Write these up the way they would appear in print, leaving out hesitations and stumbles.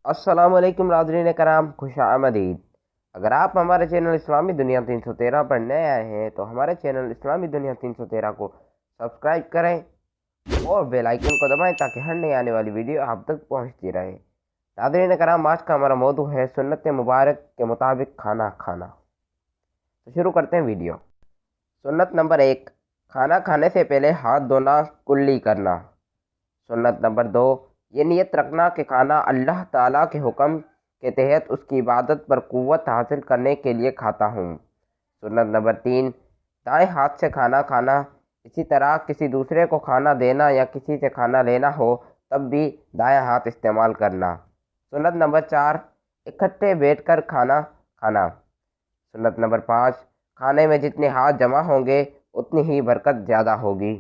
السلام علیکم ناظرین کرام، خوش آمدید۔ اگر آپ ہمارے چینل اسلامی دنیا 313 پر نئے آئے ہیں تو ہمارے چینل اسلامی دنیا 313 کو سبسکرائب کریں اور بیل آئیکن کو دبائیں تاکہ ہر نئی آنے والی ویڈیو آپ تک پہنچتی رہے۔ ناظرین کرام، آج کا ہمارا موضوع ہے سنت مبارک کے مطابق کھانا کھانا۔ تو شروع کرتے ہیں ویڈیو۔ سنت نمبر 1، کھانا کھانے سے پہلے ہاتھ دھونا کلی کرنا۔ سنت نمبر 2، یہ نیت رکھنا کہ کھانا اللہ تعالیٰ کے حکم کے تحت اس کی عبادت پر قوت حاصل کرنے کے لیے کھاتا ہوں۔ سنت نمبر 3، دائیں ہاتھ سے کھانا کھانا۔ اسی طرح کسی دوسرے کو کھانا دینا یا کسی سے کھانا لینا ہو تب بھی دائیں ہاتھ استعمال کرنا۔ سنت نمبر 4، اکٹھے بیٹھ کر کھانا کھانا۔ سنت نمبر 5، کھانے میں جتنے ہاتھ جمع ہوں گے اتنی ہی برکت زیادہ ہوگی۔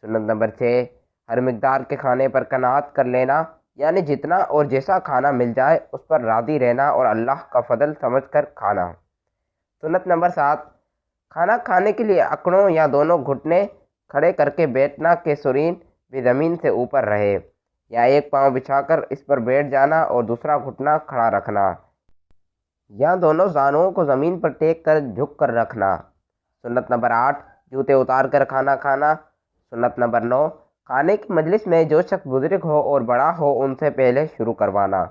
سنت نمبر 6، ہر مقدار کے کھانے پر قناعت کر لینا، یعنی جتنا اور جیسا کھانا مل جائے اس پر راضی رہنا اور اللہ کا فضل سمجھ کر کھانا۔ سنت نمبر 7، کھانا کھانے کے لیے اکڑوں یا دونوں گھٹنے کھڑے کر کے بیٹھنا کہ سرین بھی زمین سے اوپر رہے، یا ایک پاؤں بچھا کر اس پر بیٹھ جانا اور دوسرا گھٹنا کھڑا رکھنا، یا دونوں زانوؤں کو زمین پر ٹیک کر جھک کر رکھنا۔ سنت نمبر 8، جوتے اتار کر کھانا کھانا۔ سنت نمبر 9، کھانے کی مجلس میں جو شخص بزرگ ہو اور بڑا ہو ان سے پہلے شروع کروانا۔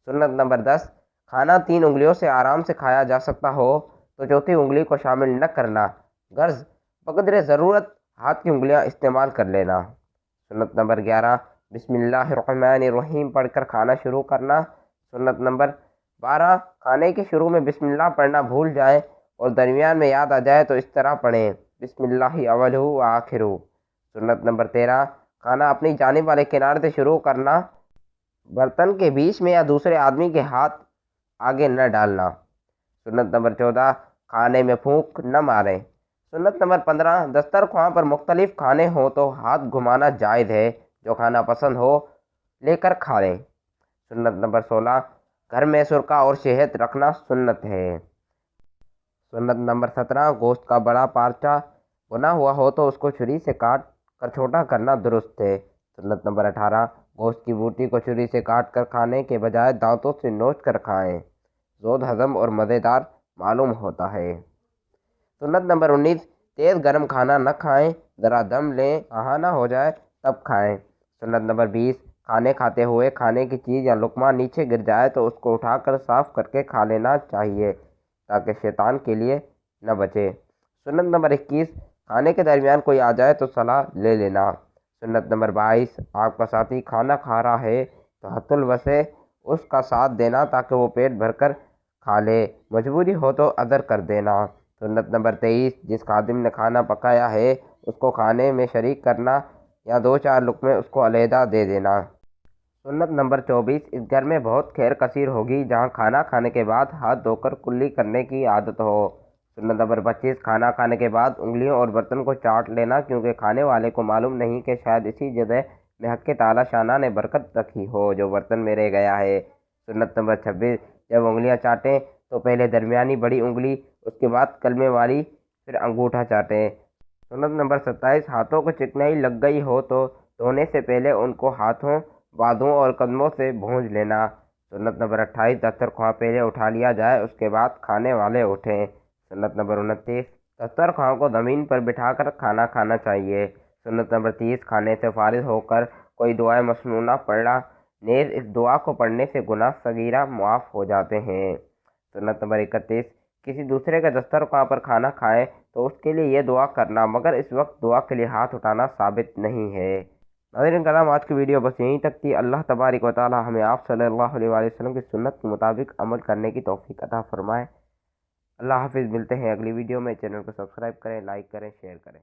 سنت نمبر 10، کھانا 3 انگلیوں سے آرام سے کھایا جا سکتا ہو تو چوتھی انگلی کو شامل نہ کرنا، غرض بقدر ضرورت ہاتھ کی انگلیاں استعمال کر لینا۔ سنت نمبر 11، بسم اللہ الرحمن الرحیم پڑھ کر کھانا شروع کرنا۔ سنت نمبر 12، کھانے کے شروع میں بسم اللہ پڑھنا بھول جائیں اور درمیان میں یاد آ جائے تو اس طرح پڑھیں، بسم اللہ اولہ و آخرہ۔ سنت نمبر 13، کھانا اپنی جانب والے کنارے سے شروع کرنا، برتن کے بیچ میں یا دوسرے آدمی کے ہاتھ آگے نہ ڈالنا۔ سنت نمبر 14، کھانے میں پھونک نہ ماریں۔ سنت نمبر 15، دسترخوان پر مختلف کھانے ہوں تو ہاتھ گھمانا جائز ہے، جو کھانا پسند ہو لے کر کھا لیں۔ سنت نمبر 16، گھر میں سرکہ اور شہد رکھنا سنت ہے۔ سنت نمبر 17، گوشت کا بڑا پارچہ بنا ہوا ہو تو اس کو چھری سے کاٹ کر چھوٹا کرنا درست ہے۔ سنت نمبر 18، گوشت کی بوٹی کو چھری سے کاٹ کر کھانے کے بجائے دانتوں سے نوچ کر کھائیں، زود ہضم اور مزیدار معلوم ہوتا ہے۔ سنت نمبر 19، تیز گرم کھانا نہ کھائیں، ذرا دم لیں، آہانہ ہو جائے تب کھائیں۔ سنت نمبر 20، کھانے کھاتے ہوئے کھانے کی چیز یا لقمہ نیچے گر جائے تو اس کو اٹھا کر صاف کر کے کھا لینا چاہیے تاکہ شیطان کے لیے نہ بچے۔ سنت نمبر 21، کھانے کے درمیان کوئی آ جائے تو صلاح لے لینا۔ سنت نمبر 22، آپ کا ساتھی کھانا کھا رہا ہے تو حد الوسع اس کا ساتھ دینا تاکہ وہ پیٹ بھر کر کھا لے، مجبوری ہو تو عذر کر دینا۔ سنت نمبر 23، جس خادم نے کھانا پکایا ہے اس کو کھانے میں شریک کرنا یا 2-4 لقمے اس کو علیحدہ دے دینا۔ سنت نمبر 24، اس گھر میں بہت خیر کثیر ہوگی جہاں کھانا کھانے کے بعد ہاتھ دھو کر کلی کرنے کی عادت ہو۔ سنت نمبر 25، کھانا کھانے کے بعد انگلیوں اور برتن کو چاٹ لینا کیونکہ کھانے والے کو معلوم نہیں کہ شاید اسی جگہ میں حق تعالیٰ شانہ نے برکت رکھی ہو جو برتن میں رہ گیا ہے۔ سنت نمبر 26، جب انگلیاں چاٹیں تو پہلے درمیانی بڑی انگلی، اس کے بعد کلمے والی، پھر انگوٹھا چاٹیں۔ سنت نمبر 27، ہاتھوں کو چکنائی لگ گئی ہو تو دھونے سے پہلے ان کو ہاتھوں، بازوؤں اور قدموں سے بھونج لینا۔ سنت نمبر 28، دسترخوان پہلے اٹھا لیا جائے اس کے بعد کھانے والے اٹھیں۔ سنت نمبر 29، دسترخوان کو زمین پر بٹھا کر کھانا کھانا چاہیے۔ سنت نمبر 30، کھانے سے فارغ ہو کر کوئی دعائے مسنونہ پڑھنا، نیز اس دعا کو پڑھنے سے گناہ صغیرہ معاف ہو جاتے ہیں۔ سنت نمبر 31، کسی دوسرے کے دسترخوان پر کھانا کھائیں تو اس کے لیے یہ دعا کرنا مگر اس وقت دعا کے لیے ہاتھ اٹھانا ثابت نہیں ہے۔ ناظرین کرام، آج کی ویڈیو بس یہیں تک تھی۔ اللہ تبارک و تعالی ہمیں آپ صلی اللہ علیہ وآلہ وسلم کی سنت کے مطابق عمل کرنے کی توفیق عطا فرمائے۔ اللہ حافظ، ملتے ہیں اگلی ویڈیو میں۔ چینل کو سبسکرائب کریں، لائک کریں، شیئر کریں۔